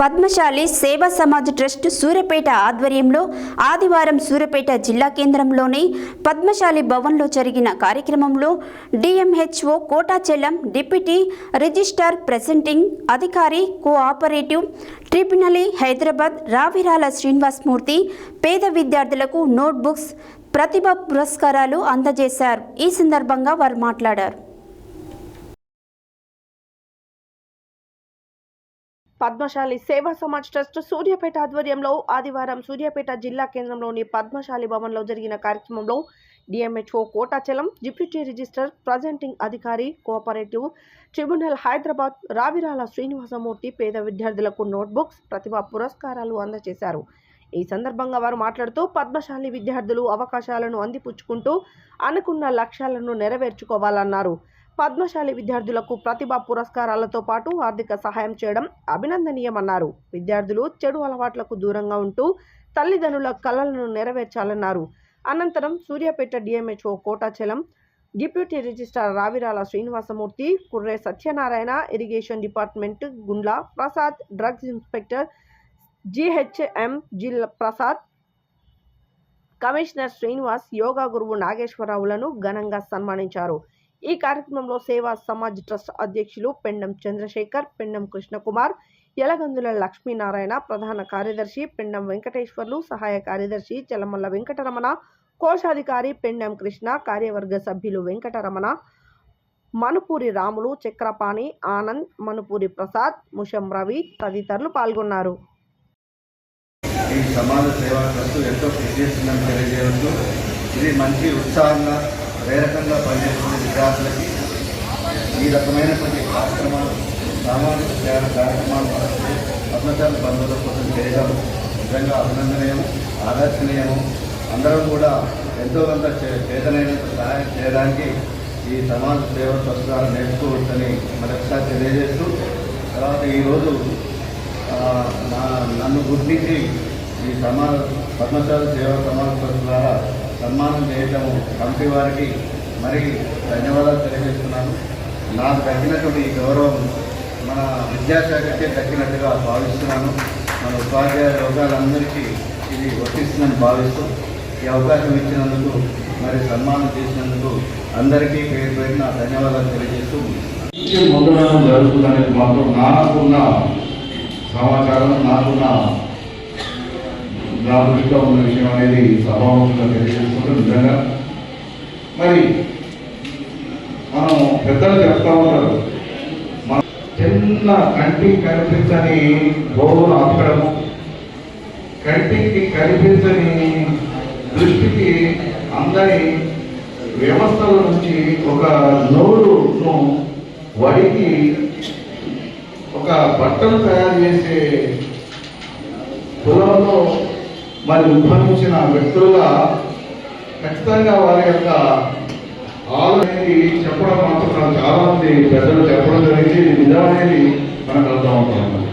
పద్మశాలి సేవా సమాజ్ ట్రస్ట్ సూర్యాపేట ఆధ్వర్యంలో ఆదివారం సూర్యాపేట జిల్లా కేంద్రంలోని పద్మశాలి భవన్లో జరిగిన కార్యక్రమంలో డిఎంహెచ్ఓ కోటాచెల్లం డిప్యూటీ రిజిస్ట్రార్ ప్రెజెంటింగ్ అధికారి కోఆపరేటివ్ ట్రిబ్యునల్ హైదరాబాద్ రావిరాల శ్రీనివాసమూర్తి పేద విద్యార్థులకు నోట్బుక్స్ ప్రతిభ పురస్కారాలు అందజేశారు. ఈ సందర్భంగా వారు మాట్లాడారు. పద్మశాలి సేవా సమాజ్ ట్రస్ట్ సూర్యాపేట ఆధ్వర్యంలో ఆదివారం సూర్యాపేట జిల్లా కేంద్రంలోని పద్మశాలి భవన్లో జరిగిన కార్యక్రమంలో DMHO Kotachalam deputy register presenting అధికారి కోఆపరేటివ్ ట్రిబ్యునల్ హైదరాబాద్ రావిరాల శ్రీనివాసమూర్తి పేద విద్యార్థులకు నోట్బుక్స్ ప్రతిభా పురస్కారాలు అందజేశారు. ఈ సందర్భంగా వారు మాట్లాడుతూ పద్మశాలి విద్యార్థులు అవకాశాలను అందిపుచ్చుకుంటూ అనుకున్న లక్ష్యాలను నెరవేర్చుకోవాలన్నారు. పద్మశాలి విద్యార్థులకు ప్రతిభా పురస్కారాలతో పాటు ఆర్థిక సహాయం చేయడం అభినందనీయమన్నారు. విద్యార్థులు చెడు అలవాట్లకు దూరంగా ఉంటూ తల్లిదండ్రుల కలలను నెరవేర్చాలన్నారు. అనంతరం Suryapet DMHO Kotachalam deputy registrar Ravirala Srinivasamurthy, Kurre Satyanarayana, irrigation department Gundla Prasad, drugs inspector GHM జిల్లా ప్రసాద్, కమిషనర్ శ్రీనివాస్, యోగా గురువు నాగేశ్వరరావులను ఘనంగా సన్మానించారు. ఈ కార్యక్రమంలో సేవా సమాజ్ ట్రస్ట్ అధ్యక్షులు పెండం చంద్రశేఖర్, పెండం కృష్ణకుమార్, యలగందుల లక్ష్మీనారాయణ, ప్రధాన కార్యదర్శి పెండం వెంకటేశ్వర్లు, సహాయ కార్యదర్శి చలమల్ల వెంకటరమణ, కోశాధికారి పెండం కృష్ణ, కార్యవర్గ సభ్యులు వెంకటరమణ, మనుపూరి రాములు, చక్రపాణి, ఆనంద్, మనుపూరి ప్రసాద్, ముషం రవి తదితరులు పాల్గొన్నారు. ఈ సమాజ సేవా ట్రస్ట్ ఎంతో కృషి చేస్తుందని తెలియజేయవచ్చు. ఇది మంచి ఉత్సాహంగా ప్రేరకంగా పనిచేస్తున్న విద్యార్థులకి ఈ రకమైనటువంటి కార్యక్రమాలు, సామాజిక సేవ కార్యక్రమాలు పద్మశాలి బంధువుల కోసం చేయడం నిజంగా అభినందనీయం, ఆదర్శనీయము. అందరం కూడా ఎంతో కొంత చేతనైనంత సహాయం చేయడానికి ఈ సమాజ సేవ ట్రస్ట్ ద్వారా నేర్చుకోవచ్చని మరొకసారి తెలియజేస్తూ, తర్వాత ఈరోజు నన్ను గుర్తించి ఈ పద్మశాలి సేవా సమాజ ట్రస్ట్ ద్వారా సన్మానం చేయటము కమిటీ వారికి మరి ధన్యవాదాలు తెలియజేస్తున్నాను. నాకు దక్కినటువంటి ఈ గౌరవం మన విద్యాశాఖకే దక్కినట్టుగా భావిస్తున్నాను. మన ఉపాధ్యాయ వర్గాలందరికీ ఇది వర్తిస్తుందని భావిస్తూ ఈ అవకాశం ఇచ్చినందుకు, మరి సన్మానం చేసినందుకు అందరికీ పేరు పేరున ధన్యవాదాలు తెలియజేస్తూ ముందునడం జరుగుతుందనేది మాత్రం నాకున్న సమాచారం, నాకున్న నా దృష్టిలో ఉన్న విషయం అనేది సభాముఖంగా తెలియజేసుకుంటూ, నిజంగా మరి మనం పెద్దలు చెప్తా ఉంటారు, మన చిన్న కంటికి కనిపించని గోవును ఆపడము, కంటికి కనిపించని దృష్టికి అందరి వ్యవస్థల నుంచి ఒక నోరును వడికి ఒక బట్టలు తయారు చేసే కులంలో మరి ఉద్భవించిన వ్యక్తులుగా ఖచ్చితంగా వారి యొక్క ఆలోచనని చెప్పడం మాత్రం నాకు చాలా మంది పెద్దలు చెప్పడం జరిగింది. ఇది నిజమనేది మనకు అర్థం అవుతుంది.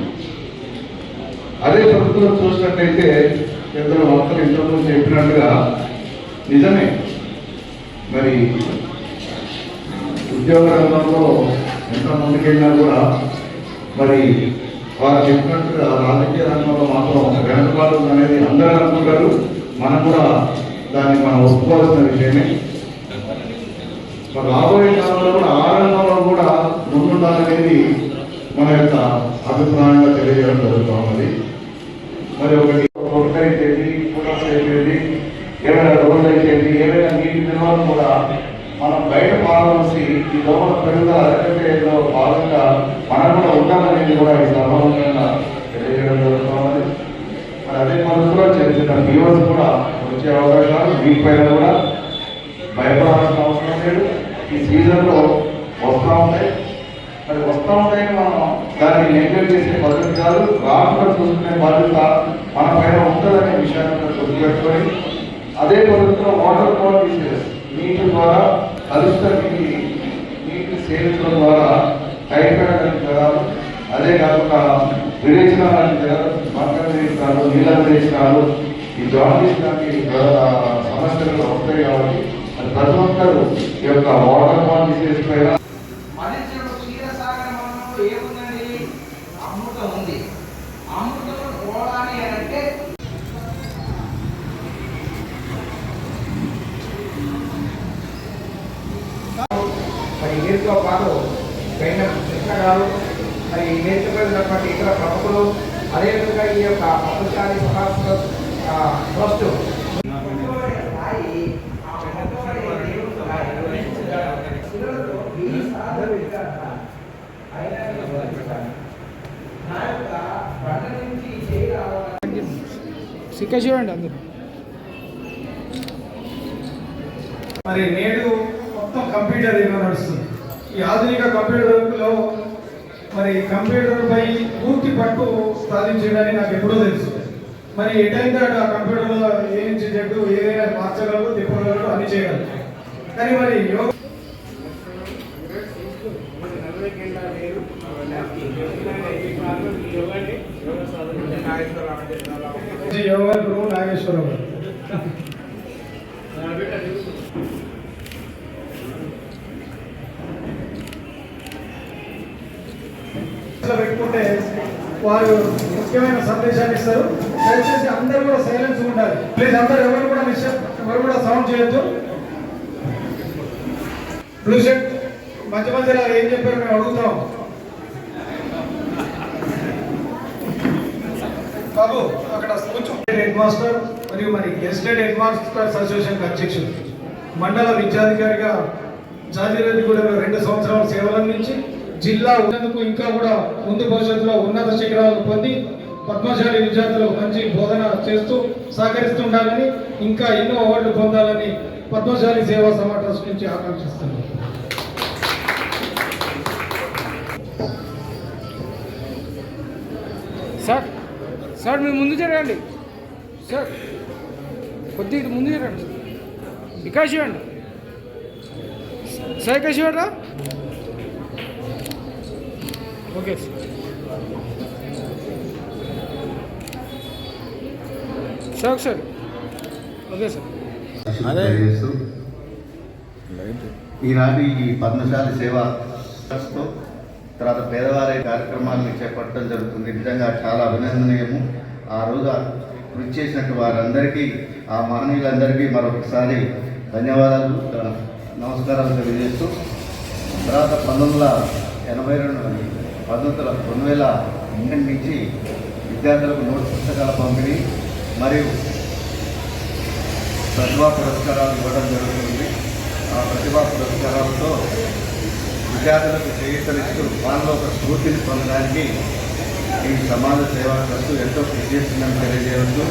అదే ప్రభుత్వం చూసినట్టయితే పెద్దలు మొత్తం ఇంతకుముందు చెప్పినట్టుగా నిజమే, మరి ఉద్యోగ రంగంలో ఎంత ముందుకెళ్ళినా కూడా మరి వారు చెప్పినట్టుగా రాజకీయ రంగంలో మాత్రం వెనుకబాటు అనేది అందరూ అనుకుంటారు. మనం కూడా దాన్ని మనం ఒప్పుకోవాల్సిన విషయమే. రాబోయే కాలంలో కూడా ఆ రంగంలో కూడా ముందుండాలనేది మన యొక్క అభిప్రాయంగా తెలియజేయడం జరుగుతూ ఉన్నది. మరి ఒకటైతేది ఫోటోస్ అయిపోయింది, ఏమైనా రోడ్లు అయిపోయింది, ఏమైనా నీటి నిల్వలు కూడా మనం బయట పాలవలసి ఈ దోమల పెరుగుదల అరకట్టేలో భాగంగా మనం కూడా ఉండాలనేది కూడా ఈ సభాముఖంగా తెలియజేయడం జరుగుతున్నది. మరి అదే మనసులో చేసిన వ్యూవర్స్ కూడా వచ్చే అవకాశాలు వీటిపైన కూడా భయపడాల్సిన అవసరం లేదు. ఈ సీజన్లో వస్తూ ఉంటాయి, మరి వస్తూ ఉంటాయని మనం దాన్ని నెగ్లెక్ట్ చేసే పద్ధతి కాదు, రాకుండా చూసుకునే బాధ్యత మన పైన ఉంటుందనే విషయాన్ని గుర్తుపెట్టుకొని అదే పద్ధతిలో వాటర్ క్వాలిటీ నీటి ద్వారా కలుషిత నీటి సేవించడం ద్వారా టైఫాయిడ్ లాంటి జ్వరాలు, అదే కాకుండా విరేచన లాంటి జ్వరాలు, మకర విరేచనాలు, నీళ్ళ విరేచనాలు, ఈ జాండీస్ లాంటి సమస్యలు వస్తాయి. కాబట్టి అది ప్రతి ఒక్కరు ఈ యొక్క వాటర్ క్వాలిటీ పైన ఏముందండి, అమృతం ఉంది. మరి వీరితో పాటు పైన కృష్ణ గారు మరి నేర్చుకున్నటువంటి ఇతర ప్రముఖులు అదేవిధంగా ఈ యొక్క పద్మశాలి ట్రస్ట్ సిక్క చూడండి అందరూ. మరి నేడు మొత్తం కంప్యూటర్ యుగం నడుస్తుంది. ఈ ఆధునిక కంప్యూటర్లో మరి కంప్యూటర్పై పూర్తి పట్టు సాధించడానికి నాకు ఎప్పుడో తెలుసు. మరి ఎటైతే ఆ కంప్యూటర్లో ఏ నుంచి జట్టు ఏదైనా మార్చగలరు, తిప్పగలరు, అన్ని చేయగలరు. కానీ మరి యోగా గురువు నాగేశ్వరరావు గారు. పెట్టుకుంటే వారు ముఖ్యమైన సందేశాన్ని ఇస్తారు. దయచేసి అందరూ కూడా సైలెన్స్ ఉండాలి. ప్లీజ్ అందరూ ఎవరు కూడా సౌండ్ చేయొద్దు. బ్లూ షర్ట్ మధ్య మధ్యలో ఏం చెప్పారు మేము అడుగుతాం. బాబు అక్కడ కొంచెం హెడ్ మాస్టర్ మరియు మరి గెస్టెడ్ హెడ్ మాస్టర్స్ అసోసియేషన్ అధ్యక్షుడు, మండల విద్యాధికారిగా జాజిరెడ్డిగూడెంలో 2 సంవత్సరాల సేవలు అందించి జిల్లా ఉన్నందుకు ఇంకా కూడా ముందు భవిష్యత్తులో ఉన్నత శిఖరాలను పొంది పద్మశాలి విద్యార్థులకు మంచి బోధన చేస్తూ సహకరిస్తుండాలని, ఇంకా ఎన్నో అవార్డులు పొందాలని పద్మశాలి సేవా సమాజ్ ట్రస్ట్ నుంచి ఆకాంక్షిస్తున్నాను. సార్ మీరు ముందు జరగండి సార్, కొద్దిగా ఇటు ముందు జరగండి. ఇక్కడ చూడండి సార్, ఇక్కడ చూడరా. ఓకే సార్ ఒకసారి. Okay sir. ఈనాటి ఈ పద్మశాలి సేవా ట్రస్ట్తో తర్వాత పేదవారి కార్యక్రమాలను చేపట్టడం జరుగుతుంది. నిజంగా చాలా అభినందనీయము. ఆ రోజు కృషి చేసినట్టు వారందరికీ, ఆ మహనీయులందరికీ మరొకసారి ధన్యవాదాలు, నమస్కారాలు తెలియజేస్తూ తర్వాత 2008 నుంచి విద్యార్థులకు నోట్ పుస్తకాల పంపిణీ మరియు ప్రతిభా పురస్కారాలు ఇవ్వడం జరుగుతుంది. ఆ ప్రతిభా పురస్కారాలతో విద్యార్థులకు చేయూతనిస్తూ వాళ్ళలో ఒక స్ఫూర్తిని పొందడానికి ఈ సమాజ సేవా ట్రస్ట్ ఎంతో కృషి చేస్తుందని తెలియజేయవచ్చు.